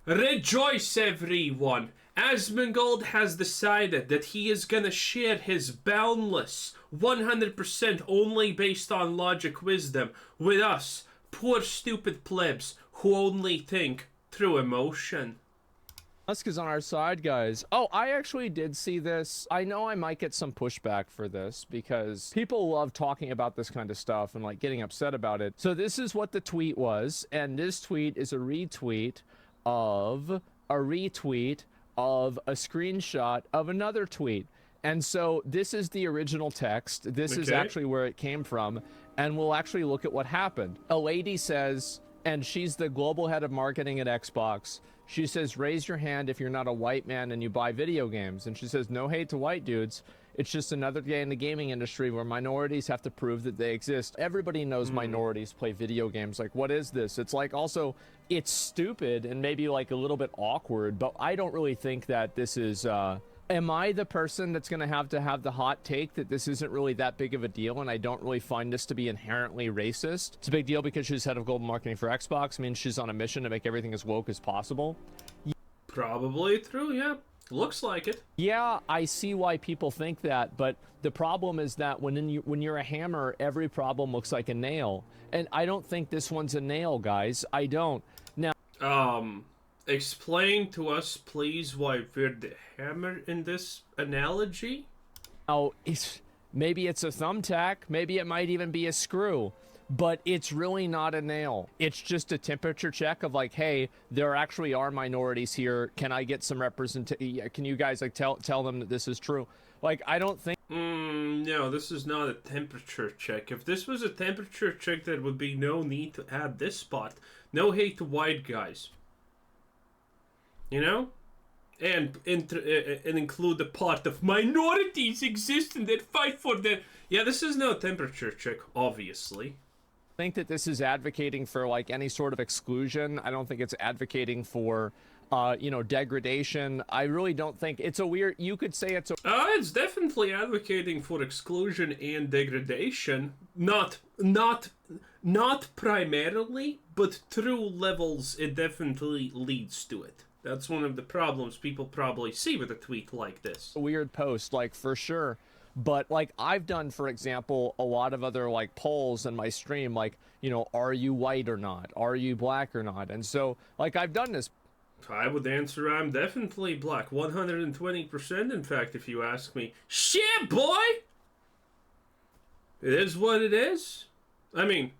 Rejoice, everyone! Asmongold has decided that he is gonna share his boundless, 100% only based on logic wisdom with us, poor stupid plebs who only think through emotion. Musk is on our side, guys. Oh, I actually did see this. I know I might get some pushback for this because people love talking about this kind of stuff and like getting upset about it. So this is what the tweet was, and this tweet is a retweet of a screenshot of another tweet. And so this is the original text. This is actually where it came from, and we'll actually look at what happened. A lady says, and she's the global head of marketing at Xbox. She says, raise your hand if you're not a white man and you buy video games. And she says, no hate to white dudes. It's just another day in the gaming industry where minorities have to prove that they exist. Everybody knows minorities play video games. Like, what is this? It's like, also, it's stupid and maybe like a little bit awkward, but I don't really think that this is, am I the person that's going to have the hot take that this isn't really that big of a deal, and I don't really find this to be inherently racist? It's a big deal because she's head of global marketing for Xbox. I mean, she's on a mission to make everything as woke as possible. Probably true, yeah. Looks like it. Yeah, I see why people think that, but the problem is that when you're a hammer, every problem looks like a nail. And I don't think this one's a nail, guys. I don't. Now, explain to us, please, why we're the hammer in this analogy? oh, maybe it's a thumbtack, maybe it might even be a screw, but it's really not a nail. It's just a temperature check of like, hey, there actually are minorities here. Can I get some representation? Can you guys like tell them that this is true? Like, I don't think. No, this is not a temperature check. If this was a temperature check, there would be no need to add this spot. No hate to white guys. You know? And include the part of minorities exist and that fight for their... Yeah, this is no temperature check, obviously. Think that this is advocating for like any sort of exclusion. I don't think it's advocating for you know, degradation. I really don't think it's a weird, you could say it's a it's definitely advocating for exclusion and degradation, not primarily, but through levels it definitely leads to it. That's one of the problems people probably see with a tweet like this. a weird post, like, for sure. But like, I've done, for example, a lot of other like polls in my stream, like, you know, are you white or not? Are you black or not? And so like, I've done this. I would answer I'm definitely black. 120%, in fact, if you ask me. Shit, boy! It is what it is. I mean,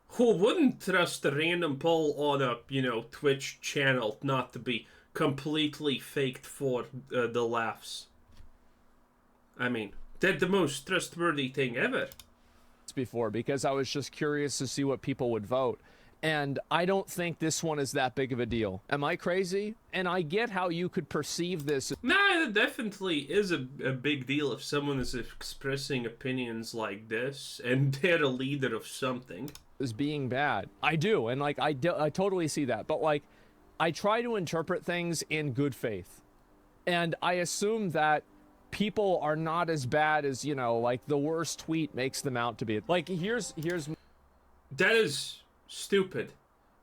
who wouldn't trust a random poll on a, you know, Twitch channel not to be completely faked for the laughs? I mean, they're the most trustworthy thing ever. Before, because I was just curious to see what people would vote. And I don't think this one is that big of a deal. Am I crazy? And I get how you could perceive this. Nah, it definitely is a big deal if someone is expressing opinions like this and they're a leader of something. As being bad. I do, and like, I totally see that. But like, I try to interpret things in good faith. And I assume that people are not as bad as, you know, like the worst tweet makes them out to be. Like, here's That is stupid.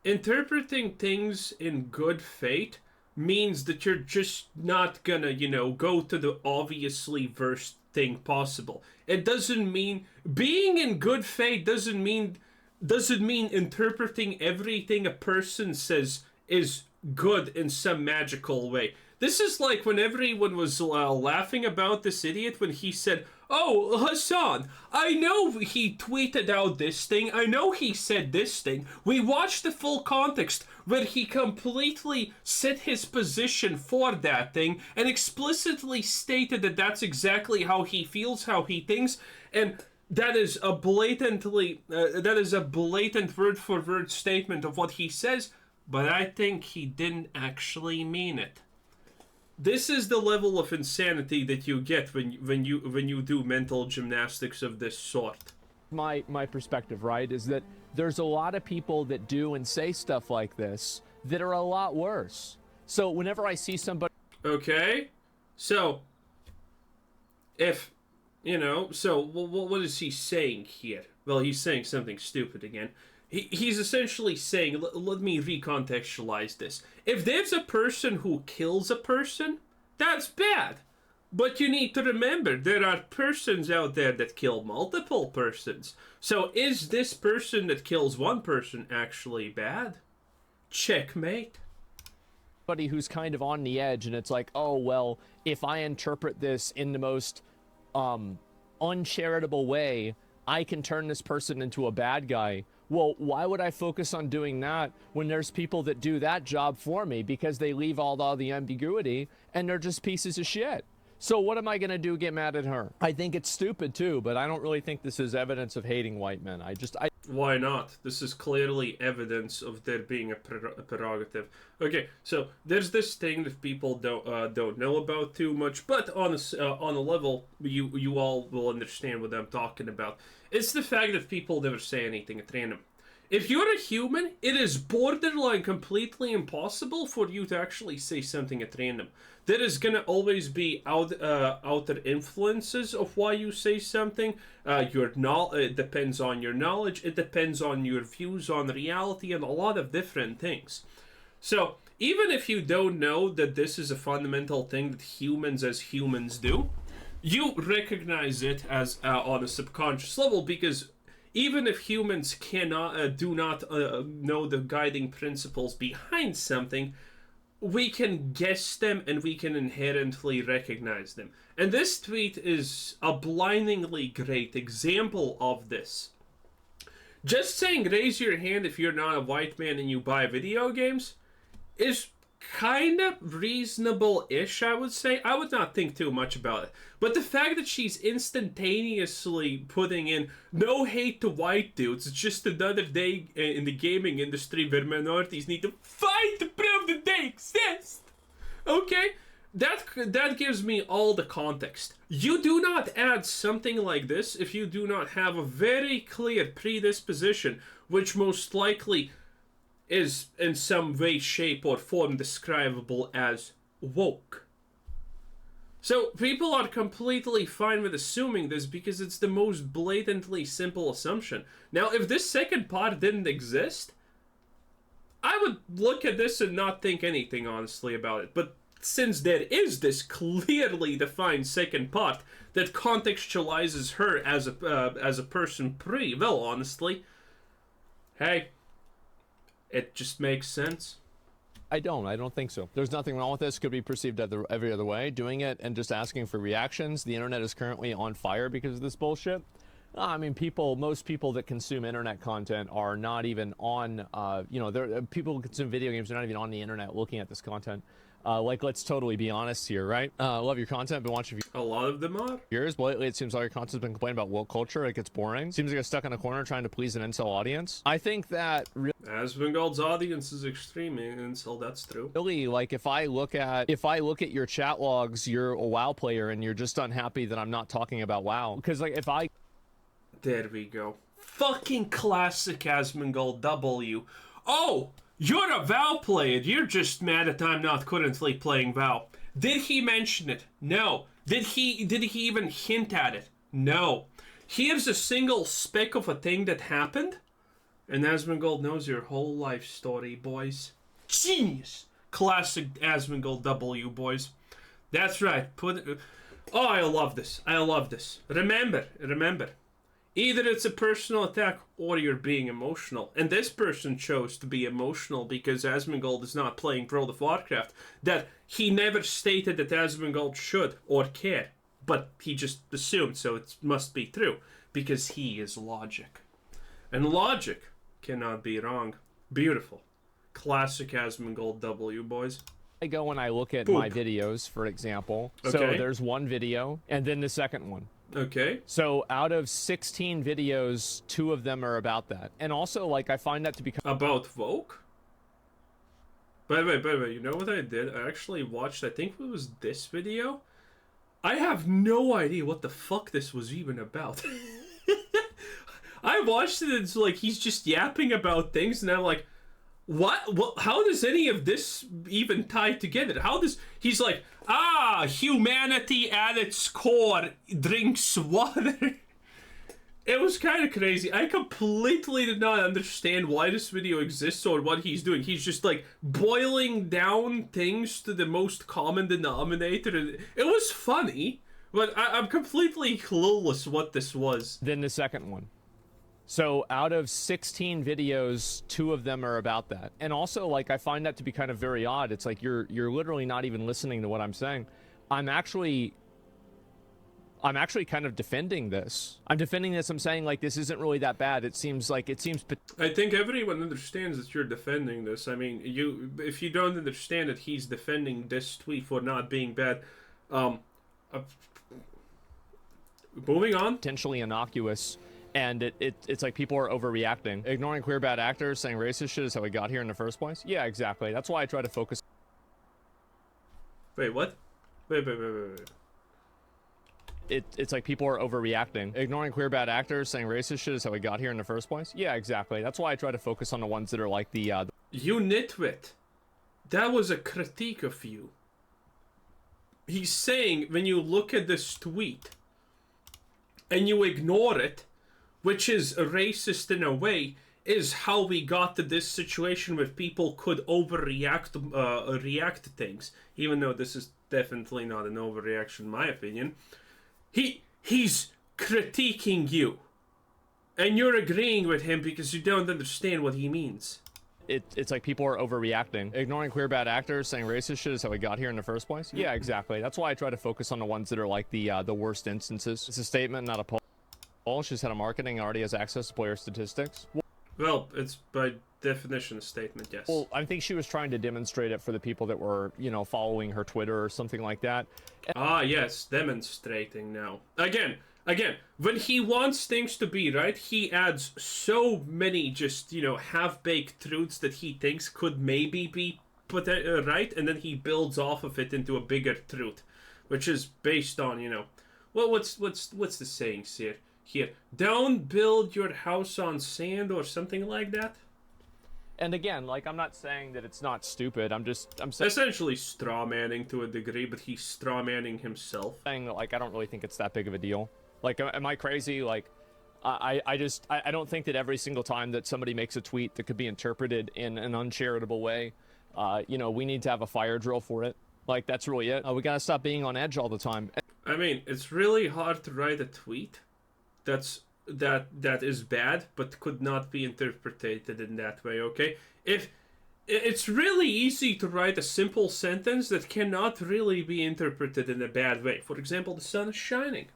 Interpreting things in good faith means that you're just not gonna, you know, go to the obviously worst thing possible. It doesn't mean being in good faith doesn't mean interpreting everything a person says is good in some magical way. This is like when everyone was laughing about this idiot when he said, "Oh, Hassan, I know he tweeted out this thing. I know he said this thing. We watched the full context where he completely set his position for that thing and explicitly stated that that's exactly how he feels, how he thinks, and that is a blatant word-for-word statement of what he says, but I think he didn't actually mean it." This is the level of insanity that you get when you do mental gymnastics of this sort. my perspective, right, is that there's a lot of people that do and say stuff like this that are a lot worse. So whenever I see somebody... Okay, so if, you know, so what is he saying here? Well, he's saying something stupid again. he's essentially saying, let me recontextualize this. If there's a person who kills a person, that's bad. But you need to remember, there are persons out there that kill multiple persons. So is this person that kills one person actually bad? Checkmate. Somebody who's kind of on the edge, and it's like, oh, well, if I interpret this in the most uncharitable way, I can turn this person into a bad guy. Well, why would I focus on doing that when there's people that do that job for me, because they leave all the ambiguity and they're just pieces of shit? So what am I going to do, get mad at her? I think it's stupid too, but I don't really think this is evidence of hating white men. Why not? This is clearly evidence of there being a prerogative. Okay, so there's this thing that people don't know about too much, but on a level you all will understand what I'm talking about. It's the fact that people never say anything at random. If you're a human, it is borderline completely impossible for you to actually say something at random. There is gonna always be outer influences of why you say something. It depends on your knowledge. It depends on your views on reality and a lot of different things. So even if you don't know that this is a fundamental thing that humans as humans do, you recognize it as on a subconscious level, because even if humans do not know the guiding principles behind something, we can guess them and we can inherently recognize them. And this tweet is a blindingly great example of this. Just saying raise your hand if you're not a white man and you buy video games is kind of reasonable-ish, I would say. I would not think too much about it. But the fact that she's instantaneously putting in no hate to white dudes, it's just another day in the gaming industry where minorities need to fight to prove that they exist. Okay? That gives me all the context. You do not add something like this if you do not have a very clear predisposition, which most likely is in some way, shape, or form describable as woke. So people are completely fine with assuming this because it's the most blatantly simple assumption. Now, if this second part didn't exist, I would look at this and not think anything honestly about it. But since there is this clearly defined second part that contextualizes her as a person well, honestly, hey, it just makes sense. I don't think so. There's nothing wrong with this. Could be perceived every other way. Doing it and just asking for reactions. The internet is currently on fire because of this bullshit. I mean, most people that consume internet content are not even on, people who consume video games are not even on the internet looking at this content. Let's totally be honest here, right? Love your content, been watching a lot of them are. Years, but lately it seems like your content's been complaining about woke culture. It gets boring. Seems like you're stuck in a corner trying to please an incel audience. I think that Asmongold's audience is extremely incel. That's true. Really, like if I look at your chat logs, you're a WoW player and you're just unhappy that I'm not talking about WoW. Because there we go. Fucking classic Asmongold W. Oh! You're a WoW player. You're just mad that I'm not currently playing WoW. Did he mention it? No. Did he even hint at it? No. Here's a single speck of a thing that happened, and Asmongold knows your whole life story, boys. Genius. Classic Asmongold W, boys. That's right. Oh, I love this. I love this. Remember. Either it's a personal attack or you're being emotional. And this person chose to be emotional because Asmongold is not playing World of Warcraft. That he never stated that Asmongold should or care. But he just assumed, so it must be true. Because he is logic. And logic cannot be wrong. Beautiful. Classic Asmongold W, boys. I go and I look at my videos, for example. Okay. So there's one video, and then the second one. Okay. So out of 16 videos, 2 of them are about that. And also, I find that to become... About woke? By the way, you know what I did? I actually watched, I think it was this video. I have no idea what the fuck this was even about. I watched it and it's like, he's just yapping about things, and I'm like, what? How does any of this even tie together? He's like, humanity at its core drinks water. It was kind of crazy. I completely did not understand why this video exists or what he's doing. He's just like boiling down things to the most common denominator. And it was funny, but I'm completely clueless what this was. Then the second one. So out of 16 videos, 2 of them are about that. And also, like, I find that to be kind of very odd. It's like you're literally not even listening to what I'm saying. I'm actually kind of defending this. I'm defending this. I'm saying, like, this isn't really that bad. It seems. I think everyone understands that you're defending this. I mean, if you don't understand that he's defending this tweet for not being bad, moving on. Potentially innocuous. And it's like people are overreacting. Ignoring queer bad actors, saying racist shit is how we got here in the first place. Yeah, exactly. That's why I try to focus. Wait, what? Wait. It's like people are overreacting. Ignoring queer bad actors, saying racist shit is how we got here in the first place. Yeah, exactly. That's why I try to focus on the ones that are like the You nitwit. That was a critique of you. He's saying when you look at this tweet and you ignore it, which is racist in a way, is how we got to this situation where people could overreact, react to things. Even though this is definitely not an overreaction, in my opinion. He's critiquing you, and you're agreeing with him because you don't understand what he means. It's like people are overreacting. Ignoring queer bad actors, saying racist shit is how we got here in the first place. Yeah, exactly. That's why I try to focus on the ones that are like the worst instances. It's a statement, not a poll. She's head of marketing, already has access to player statistics. Well, it's by definition a statement, yes. Well, I think she was trying to demonstrate it for the people that were, you know, following her Twitter or something like that. Yes, demonstrating now. Again, when he wants things to be right, he adds so many just, you know, half-baked truths that he thinks could maybe be right, and then he builds off of it into a bigger truth, which is based on, you know, well, what's the saying here? Don't build your house on sand or something like that. And again, like, I'm not saying that it's not stupid. I'm saying essentially straw manning to a degree, but he's straw manning himself. Saying that, like, I don't really think it's that big of a deal. Like, am I crazy? Like, I don't think that every single time that somebody makes a tweet that could be interpreted in an uncharitable way, you know, we need to have a fire drill for it. Like, that's really it. We gotta stop being on edge all the time. I mean, it's really hard to write a tweet that is bad, but could not be interpreted in that way, okay? If it's really easy to write a simple sentence that cannot really be interpreted in a bad way. For example, the sun is shining.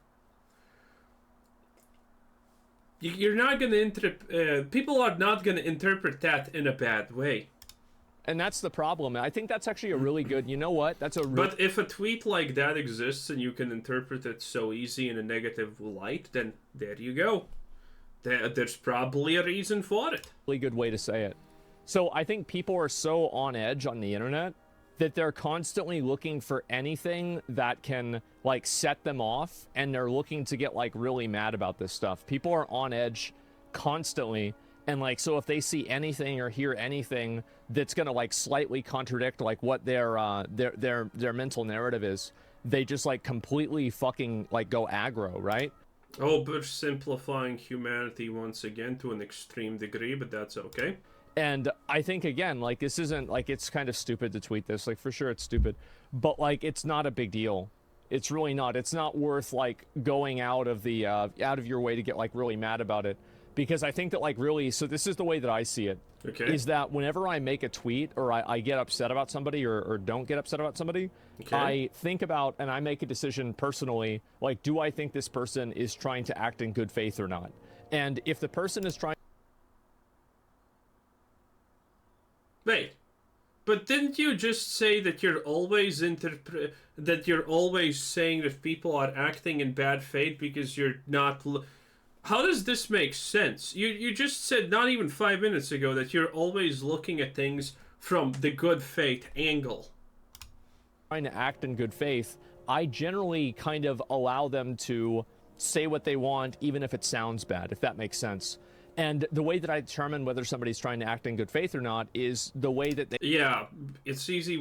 You're not gonna people are not gonna interpret that in a bad way. And that's the problem. I think that's actually a really good, you know what? But if a tweet like that exists and you can interpret it so easy in a negative light, then there you go. There's probably a reason for it. Really good way to say it. So I think people are so on edge on the internet that they're constantly looking for anything that can, like, set them off, and they're looking to get, like, really mad about this stuff. People are on edge constantly. And, like, so if they see anything or hear anything that's gonna, like, slightly contradict, like, what their mental narrative is, they just, like, completely fucking, like, go aggro, right? Oversimplifying humanity once again to an extreme degree, but that's okay. And I think, again, like, this isn't, like, it's kind of stupid to tweet this. Like, for sure it's stupid. But, like, it's not a big deal. It's really not. It's not worth, like, going out of your way to get, like, really mad about it. Because I think that, like, really, so this is the way that I see it. Okay. Is that whenever I make a tweet or I get upset about somebody or don't get upset about somebody, okay, I think about and I make a decision personally, like, do I think this person is trying to act in good faith or not? And if the person is trying... Wait, but didn't you just say that you're always saying that people are acting in bad faith because you're not... How does this make sense? You just said not even 5 minutes ago that you're always looking at things from the good faith angle. Trying to act in good faith, I generally kind of allow them to say what they want, even if it sounds bad, if that makes sense. And the way that I determine whether somebody's trying to act in good faith or not is the way that they... Yeah, it's easy.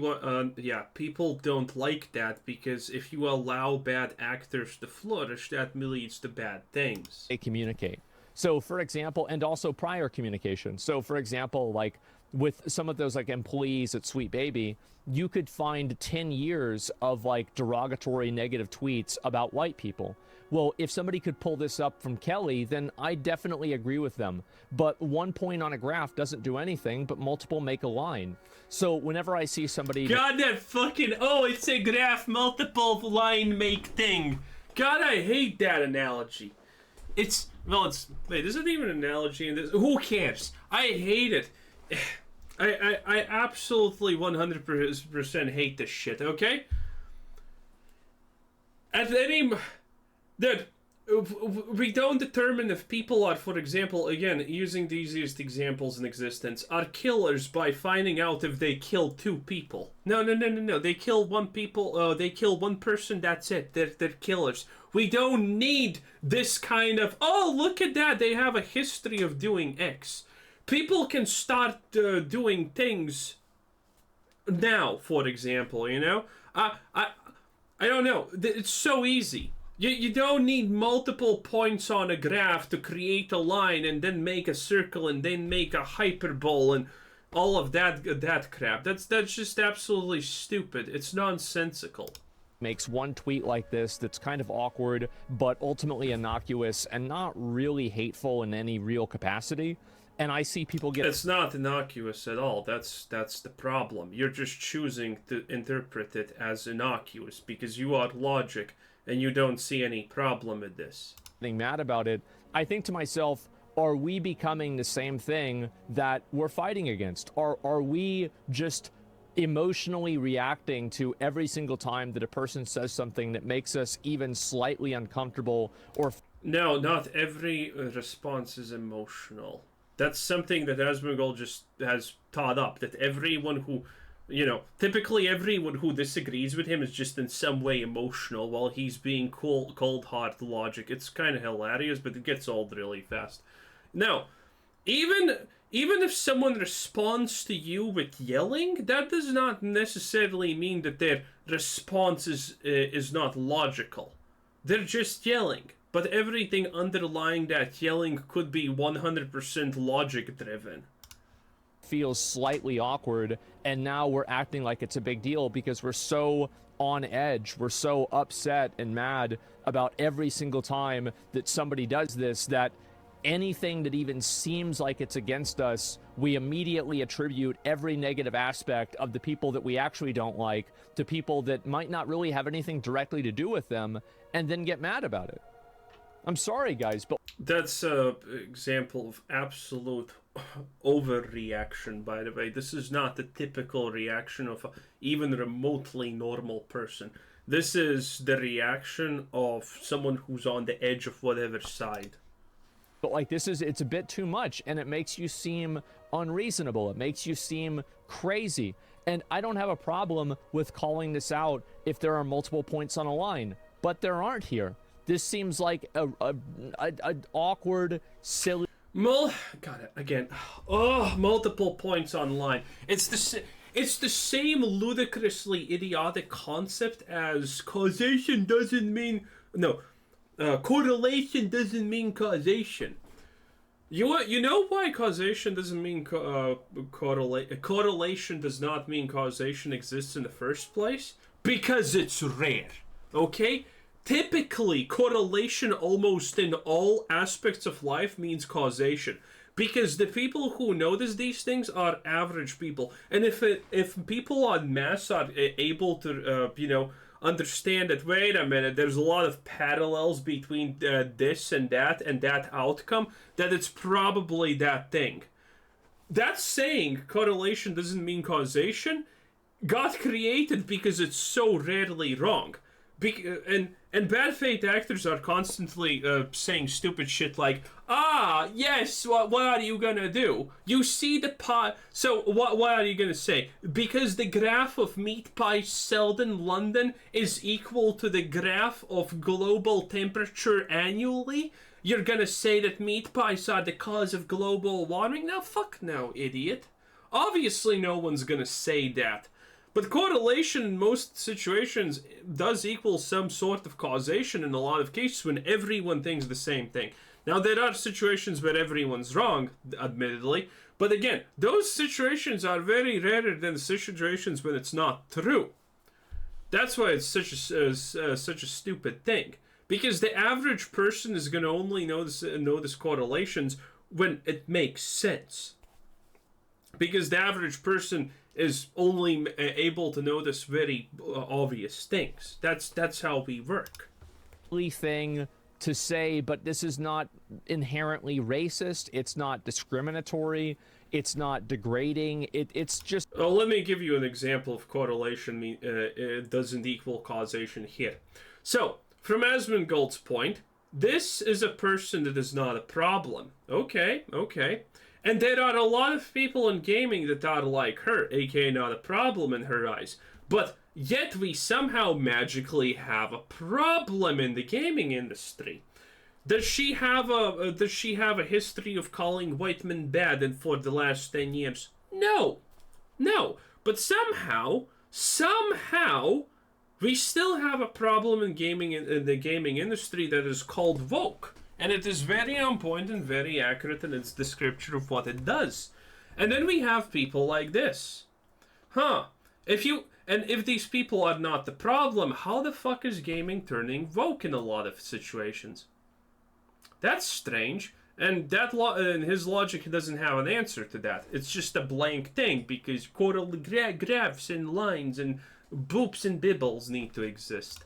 Yeah, people don't like that because if you allow bad actors to flourish, that leads to bad things. They communicate. So, for example, and also prior communication. So, for example, like with some of those like employees at Sweet Baby, you could find 10 years of like derogatory negative tweets about white people. Well, if somebody could pull this up from Kelly, then I definitely agree with them. But one point on a graph doesn't do anything, but multiple make a line. So whenever I see somebody... God, that fucking... Oh, it's a graph, multiple line make thing. God, I hate that analogy. It's... Well, it's... Wait, there's not even an analogy in this. Who cares? I hate it. I absolutely 100% hate this shit, okay? At any... That we don't determine if people are, for example, again, using the easiest examples in existence, are killers by finding out if they killed 2 people. No. They kill they kill one person, that's it. They're killers. We don't need this kind of, oh, look at that, they have a history of doing X. People can start doing things now, for example, you know? I don't know. It's so easy. You don't need multiple points on a graph to create a line and then make a circle and then make a hyperbole and all of that crap. That's just absolutely stupid. It's nonsensical. Makes one tweet like this that's kind of awkward, but ultimately innocuous and not really hateful in any real capacity. And I see people get... It's not innocuous at all. That's the problem. You're just choosing to interpret it as innocuous because you are logic and you don't see any problem with this. Getting mad about it. I think to myself, are we becoming the same thing that we're fighting against? Are we just emotionally reacting to every single time that a person says something that makes us even slightly uncomfortable or... No, not every response is emotional. That's something that Asmongold just has taught up, that everyone who, you know, typically everyone who disagrees with him is just in some way emotional while he's being cold-hard logic. It's kind of hilarious, but it gets old really fast. Now, even if someone responds to you with yelling, that does not necessarily mean that their response is not logical. They're just yelling. But everything underlying that yelling could be 100% logic-driven. Feels slightly awkward, and now we're acting like it's a big deal because we're so on edge, we're so upset and mad about every single time that somebody does this that anything that even seems like it's against us, we immediately attribute every negative aspect of the people that we actually don't like to people that might not really have anything directly to do with them, and then get mad about it. I'm sorry, guys, but... That's an example of absolute overreaction, by the way. This is not the typical reaction of even remotely normal person. This is the reaction of someone who's on the edge of whatever side. But, like, it's a bit too much, and it makes you seem unreasonable. It makes you seem crazy. And I don't have a problem with calling this out if there are multiple points on a line, but there aren't here. This seems like a awkward, silly... God, again. Oh, multiple points online. It's the same ludicrously idiotic concept as causation doesn't mean... No, correlation doesn't mean causation. You know why causation doesn't mean correlation does not mean causation exists in the first place? Because it's rare, okay? Typically, correlation almost in all aspects of life means causation. Because the people who notice these things are average people. And if people en masse are able to, understand that, wait a minute, there's a lot of parallels between this and that outcome, that it's probably that thing. That saying, correlation doesn't mean causation, got created because it's so rarely wrong. And bad faith actors are constantly saying stupid shit like, yes, what are you gonna do? You see the pie... So, what are you gonna say? Because the graph of meat pies sold in London is equal to the graph of global temperature annually, You're gonna say that meat pies are the cause of global warming? No, fuck no, idiot. Obviously no one's gonna say that. But correlation in most situations does equal some sort of causation in a lot of cases when everyone thinks the same thing. Now, there are situations where everyone's wrong, admittedly, but again, those situations are very rarer than the situations when it's not true. That's why it's such a stupid thing. Because the average person is going to only notice correlations when it makes sense. Because the average person is only able to notice very obvious things. That's how we work. Thing to say, but this is not inherently racist. It's not discriminatory. It's not degrading. It's just... Well, let me give you an example of correlation doesn't equal causation here. So, from Asmongold's point, this is a person that is not a problem. Okay. And there are a lot of people in gaming that are like her, aka not a problem in her eyes. But yet we somehow magically have a problem in the gaming industry. Does she have a history of calling white men bad and for the last 10 years? No. But somehow, we still have a problem in the gaming industry that is called woke. And it is very on point and very accurate in its description of what it does. And then we have people like this. If these people are not the problem, how the fuck is gaming turning woke in a lot of situations? That's strange. And his logic doesn't have an answer to that. It's just a blank thing because graphs and lines and boops and bibbles need to exist.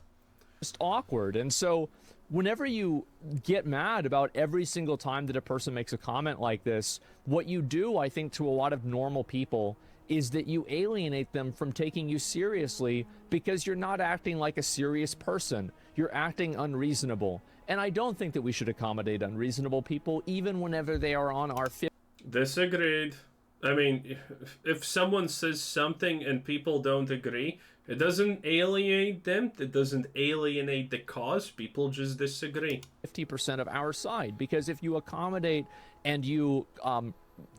Just awkward. And so whenever you get mad about every single time that a person makes a comment like this, what you do, I think, to a lot of normal people is that you alienate them from taking you seriously because you're not acting like a serious person. You're acting unreasonable. And I don't think that we should accommodate unreasonable people even whenever they are on our Disagreed. I mean, if someone says something and people don't agree, it doesn't alienate them. It doesn't alienate the cause. People just disagree. 50% of our side, because if you accommodate and you,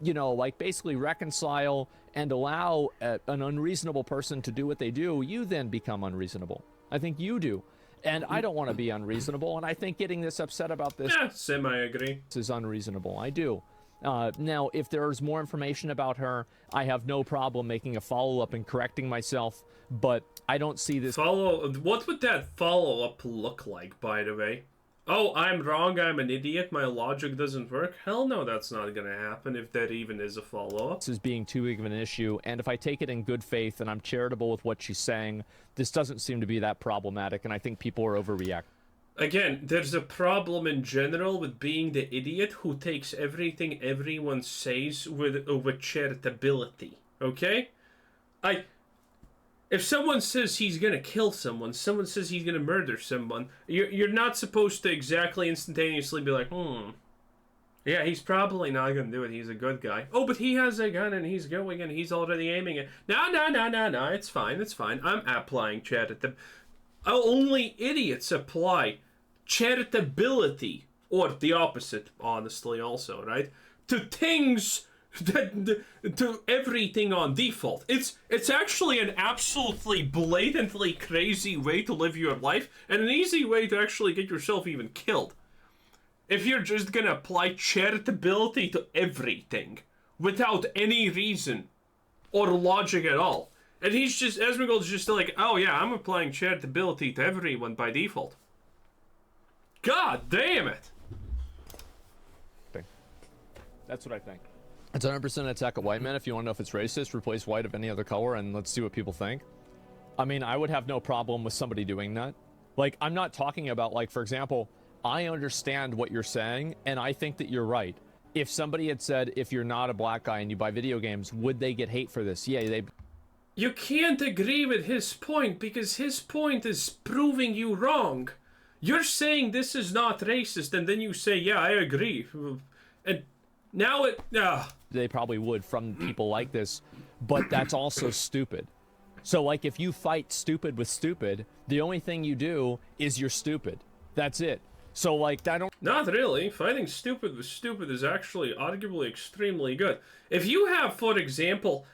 like basically reconcile and allow an unreasonable person to do what they do, you then become unreasonable. I think you do. And I don't want to be unreasonable, and I think getting this upset about this semi-agree. Is unreasonable. I do. Now, if there's more information about her, I have no problem making a follow-up and correcting myself, but I don't see this... What would that follow-up look like, by the way? Oh, I'm wrong, I'm an idiot, my logic doesn't work? Hell no, that's not gonna happen if that even is a follow-up. This is being too big of an issue, and if I take it in good faith and I'm charitable with what she's saying, this doesn't seem to be that problematic, and I think people are overreacting. Again, there's a problem in general with being the idiot who takes everything everyone says with charitability, okay? If someone says he's gonna kill someone, someone says he's gonna murder someone, you're not supposed to exactly instantaneously be like, yeah, he's probably not gonna do it, he's a good guy. Oh, but he has a gun and he's going and he's already aiming it. No, it's fine. I'm applying charitability. Only idiots apply charitability, or the opposite, honestly, also, right? To things... to everything on default. It's actually an absolutely blatantly crazy way to live your life, and an easy way to actually get yourself even killed. If you're just gonna apply charitability to everything without any reason or logic at all. And Asmongold's just like, oh yeah, I'm applying charitability to everyone by default. God damn it! That's what I think. It's 100% attack of white men. If you want to know if it's racist, replace white of any other color and let's see what people think. I mean, I would have no problem with somebody doing that. Like, I'm not talking about, like, for example, I understand what you're saying and I think that you're right. If somebody had said, if you're not a black guy and you buy video games, would they get hate for this? Yeah, they... You can't agree with his point because his point is proving you wrong. You're saying this is not racist and then you say, yeah, I agree. And now it... They probably would from people like this, but that's also stupid. So, like, if you fight stupid with stupid, the only thing you do is you're stupid. That's it. So, like, I don't... Not really. Fighting stupid with stupid is actually arguably extremely good. If you have, for example,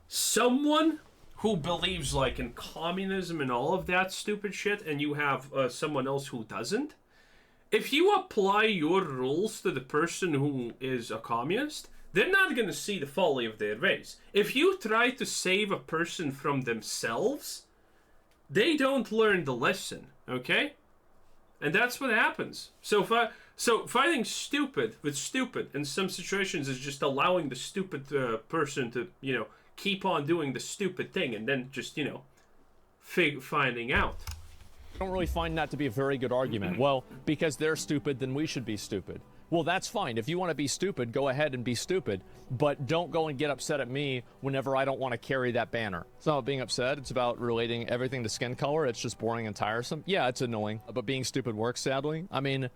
someone who believes, like, in communism and all of that stupid shit, and you have someone else who doesn't, if you apply your rules to the person who is a communist, they're not going to see the folly of their ways. If you try to save a person from themselves, they don't learn the lesson, okay? And that's what happens. So fighting stupid with stupid in some situations is just allowing the stupid person to, you know, keep on doing the stupid thing and then just, you know, finding out. I don't really find that to be a very good argument. Well, because they're stupid, then we should be stupid. Well, that's fine. If you want to be stupid, go ahead and be stupid. But don't go and get upset at me whenever I don't want to carry that banner. It's not about being upset. It's about relating everything to skin color. It's just boring and tiresome. Yeah, it's annoying. But being stupid works, sadly. I mean,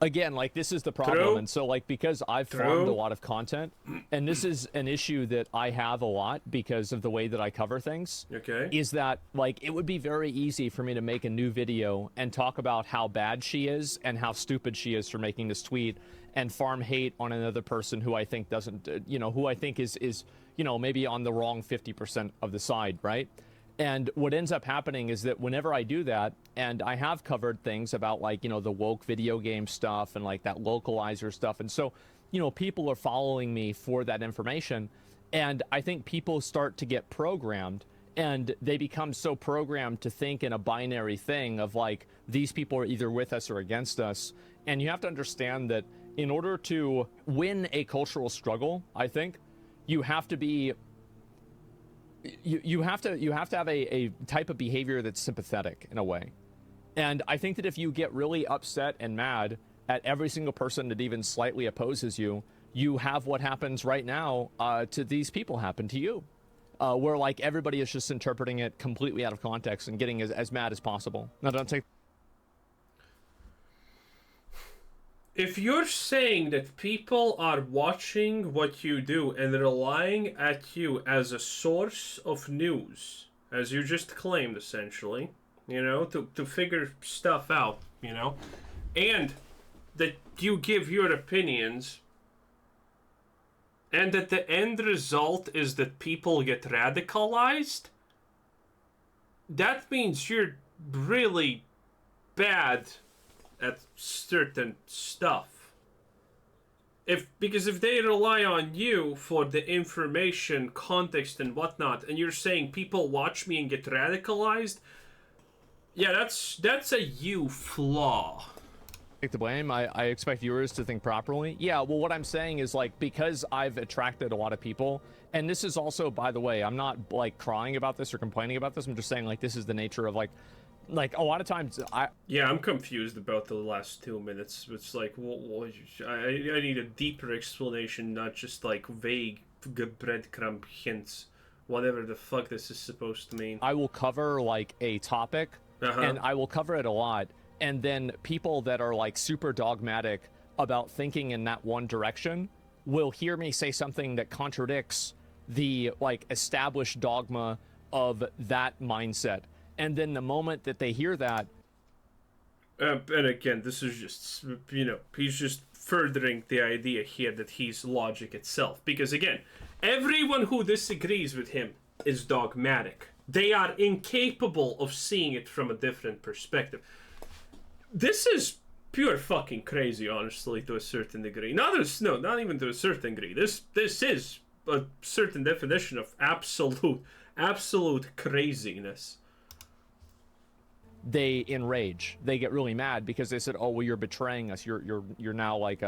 again, like, this is the problem. True. And so, like, because I've farmed a lot of content, and this is an issue that I have a lot because of the way that I cover things, okay, is that, like, it would be very easy for me to make a new video and talk about how bad she is and how stupid she is for making this tweet and farm hate on another person who I think doesn't, you know, who I think is, you know, maybe on the wrong 50% of the side, right? And what ends up happening is that whenever I do that, and I have covered things about, like, you know, the woke video game stuff and, like, that localizer stuff, and so, you know, people are following me for that information, and I think people start to get programmed, and they become so programmed to think in a binary thing of, like, these people are either with us or against us. And you have to understand that in order to win a cultural struggle, I think, you have to be... You have to have a type of behavior that's sympathetic in a way. And I think that if you get really upset and mad at every single person that even slightly opposes you, you have what happens right now to these people happen to you. Where, like, everybody is just interpreting it completely out of context and getting as mad as possible. Now, don't take... If you're saying that people are watching what you do and relying at you as a source of news, as you just claimed, essentially, you know, to figure stuff out, you know, and that you give your opinions, and that the end result is that people get radicalized, that means you're really bad at certain stuff. Because if they rely on you for the information, context, and whatnot, and you're saying people watch me and get radicalized, yeah, that's a you flaw. Take the blame. I expect viewers to think properly. Yeah, well, what I'm saying is, like, because I've attracted a lot of people, and this is also, by the way, I'm not, like, crying about this or complaining about this. I'm just saying, like, this is the nature of, like a lot of times Yeah, I'm confused about the last 2 minutes. It's like, well, I need a deeper explanation, not just, like, vague breadcrumb hints. Whatever the fuck this is supposed to mean. I will cover, like, a topic, and I will cover it a lot, and then people that are, like, super dogmatic about thinking in that one direction will hear me say something that contradicts the, like, established dogma of that mindset. And then the moment that they hear that... and again, this is just, you know, he's just furthering the idea here that he's logic itself. Because again, everyone who disagrees with him is dogmatic. They are incapable of seeing it from a different perspective. This is pure fucking crazy, honestly, to a certain degree. Not even to a certain degree. This is a certain definition of absolute craziness. They enrage. They get really mad because they said, "Oh, well, you're betraying us. You're now, like,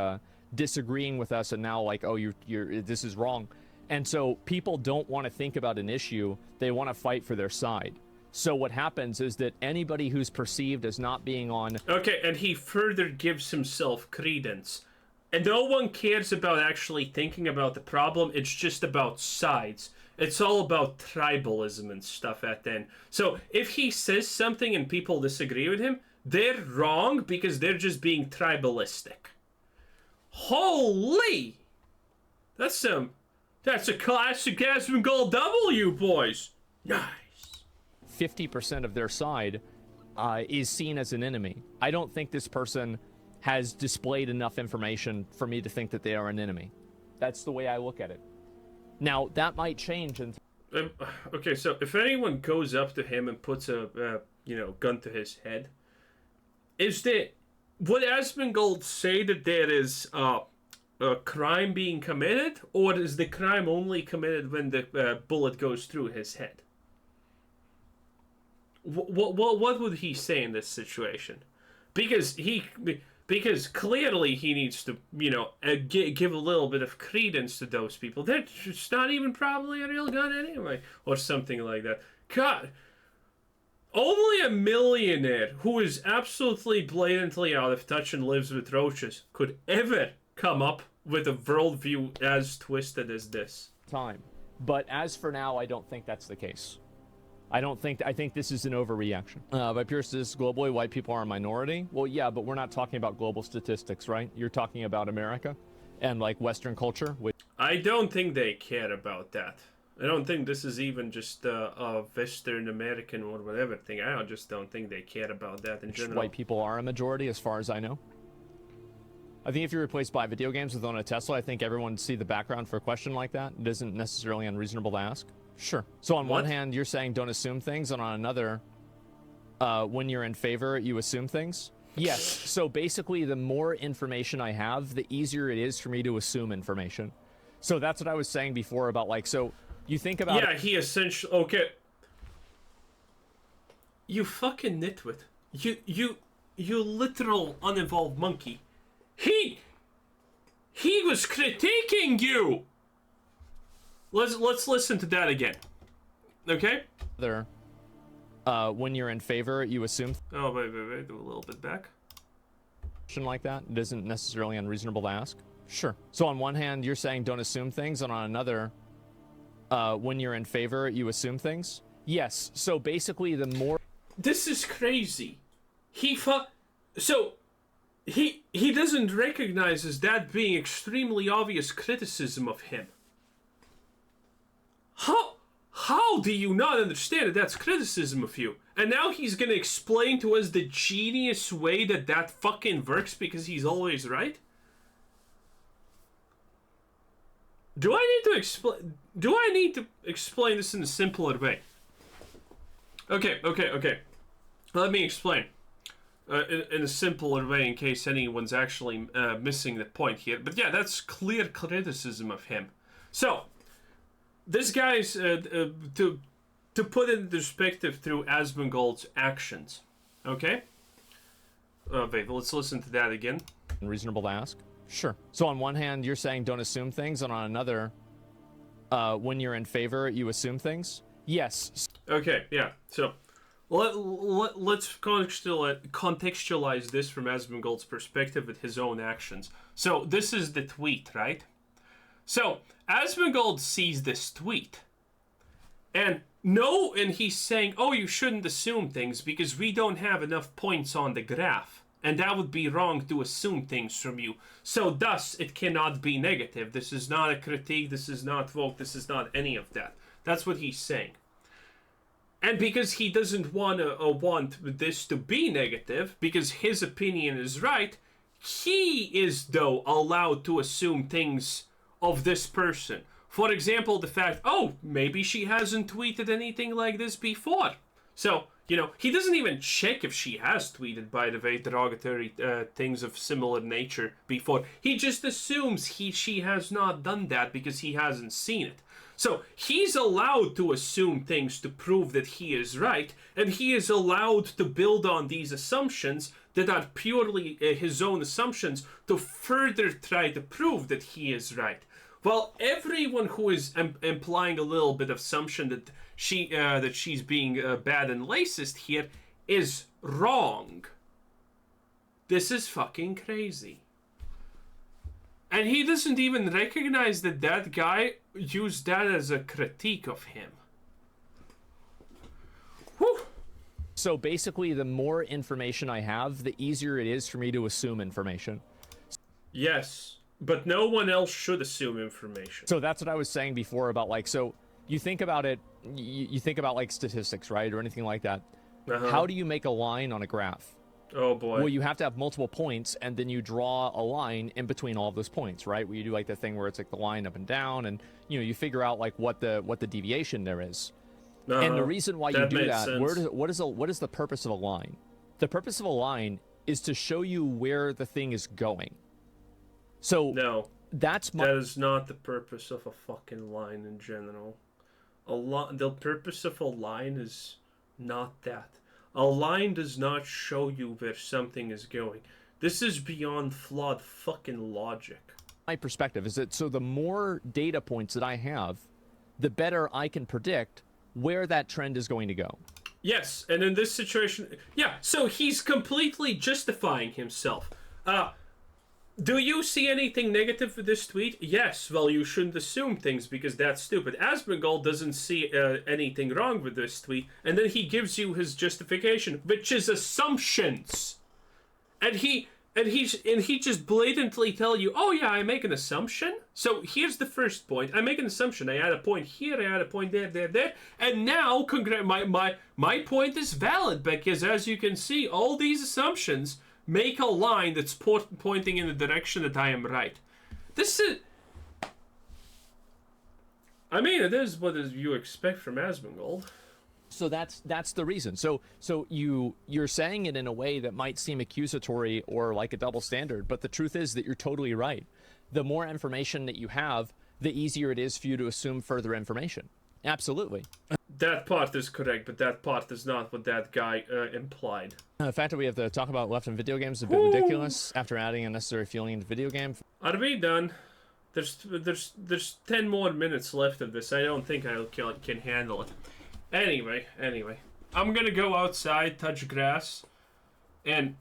disagreeing with us, and now, like, oh, you're this is wrong." And so people don't want to think about an issue. They want to fight for their side. So what happens is that anybody who's perceived as not being on... Okay, and he further gives himself credence. And no one cares about actually thinking about the problem. It's just about sides. It's all about tribalism and stuff at the end. So if he says something and people disagree with him, they're wrong because they're just being tribalistic. Holy! That's a classic Asmongold W, boys. Nice. 50% of their side is seen as an enemy. I don't think this person has displayed enough information for me to think that they are an enemy. That's the way I look at it. Now, that might change. Okay, so if anyone goes up to him and puts a, gun to his head, would Asmongold say that there is a crime being committed, or is the crime only committed when the bullet goes through his head? What would he say in this situation? Because clearly he needs to, give a little bit of credence to those people. That's not even probably a real gun anyway, or something like that. God, only a millionaire who is absolutely blatantly out of touch and lives with roaches could ever come up with a worldview as twisted as this. But as for now, I don't think that's the case. I think this is an overreaction. By pure statistics, globally, white people are a minority. Well, yeah, but we're not talking about global statistics, right? You're talking about America and, like, Western culture. I don't think they care about that. I don't think this is even just a Western American or whatever thing. I just don't think they care about that in general. White people are a majority, as far as I know. I think if you replace buy video games with own a Tesla, I think everyone would see the background for a question like that. It isn't necessarily unreasonable to ask. Sure. So on one hand, you're saying don't assume things, and on another, when you're in favor, you assume things? Yes. So basically, the more information I have, the easier it is for me to assume information. So that's what I was saying before about, like, so you think about... Yeah, he essentially... Okay. You fucking nitwit. You literal uninvolved monkey. He was critiquing you! Let's listen to that again. Okay? When you're in favor, you assume... Oh, wait, do a little bit back. Like that, it isn't necessarily unreasonable to ask. Sure. So on one hand, you're saying don't assume things, and on another, when you're in favor, you assume things? Yes. So basically, the more... This is crazy. So... He doesn't recognize as that being extremely obvious criticism of him. How do you not understand that that's criticism of you? And now he's gonna explain to us the genius way that fucking works because he's always right? Do I need to explain this in a simpler way? Okay. Let me explain. In a simpler way in case anyone's actually missing the point here. But yeah, that's clear criticism of him. So, this guy's, to put it in perspective through Asmongold's actions, okay? Wait, let's listen to that again. Reasonable to ask? Sure. So on one hand, you're saying don't assume things, and on another, when you're in favor, you assume things? Yes. Okay, yeah, so... Let's contextualize this from Asmongold's perspective with his own actions. So, this is the tweet, right? So, Asmongold sees this tweet. And he's saying, oh, you shouldn't assume things because we don't have enough points on the graph. And that would be wrong to assume things from you. So, thus, it cannot be negative. This is not a critique, this is not woke, this is not any of that. That's what he's saying. And because he doesn't want this to be negative, because his opinion is right, he is, though, allowed to assume things of this person. For example, the fact, oh, maybe she hasn't tweeted anything like this before. So, he doesn't even check if she has tweeted, by the way, derogatory things of similar nature before. He just assumes she has not done that because he hasn't seen it. So, he's allowed to assume things to prove that he is right, and he is allowed to build on these assumptions that are purely his own assumptions to further try to prove that he is right. Well, everyone who is implying a little bit of assumption that she's being bad and racist here is wrong. This is fucking crazy. And he doesn't even recognize that guy used that as a critique of him. Whew. So basically, the more information I have, the easier it is for me to assume information. Yes, but no one else should assume information. So that's what I was saying before about, like, so you think about it, you think about, like, statistics, right, or anything like that. How do you make a line on a graph? Oh boy. Well, you have to have multiple points, and then you draw a line in between all of those points, right? Where you do like the thing where it's like the line up and down, and you figure out like what the deviation there is. And the reason why you do that, what is the purpose of a line? The purpose of a line is to show you where the thing is going. So no, that is not the purpose of a fucking line in general. The purpose of a line is not that. A line does not show you where something is going. This is beyond flawed fucking logic. My perspective is that so the more data points that I have, the better I can predict where that trend is going to go. Yes, and in this situation, yeah, so he's completely justifying himself. Do you see anything negative with this tweet? Yes, well, you shouldn't assume things because that's stupid. Asmongold doesn't see anything wrong with this tweet, and then he gives you his justification, which is assumptions. And he just blatantly tell you, oh yeah, I make an assumption. So here's the first point. I make an assumption. I add a point here, I add a point there. And now, my point is valid because as you can see, all these assumptions make a line that's pointing in the direction that I am right. This is... I mean, it is what you expect from Asmongold. So that's the reason. So you're saying it in a way that might seem accusatory or like a double standard, but the truth is that you're totally right. The more information that you have, the easier it is for you to assume further information. Absolutely. That part is correct, but that part is not what that guy implied. The fact that we have to talk about left in video games is a bit ridiculous after adding unnecessary feeling into video game. Are we done? There's 10 more minutes left of this. I don't think I can handle it. Anyway, I'm gonna go outside, touch grass, and,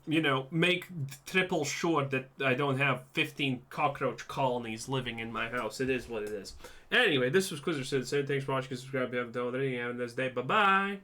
make triple sure that I don't have 15 cockroach colonies living in my house. It is what it is. Anyway, this was Quizzer Sid. Thanks for watching. Subscribe if you haven't already. Have a nice day. Bye-bye.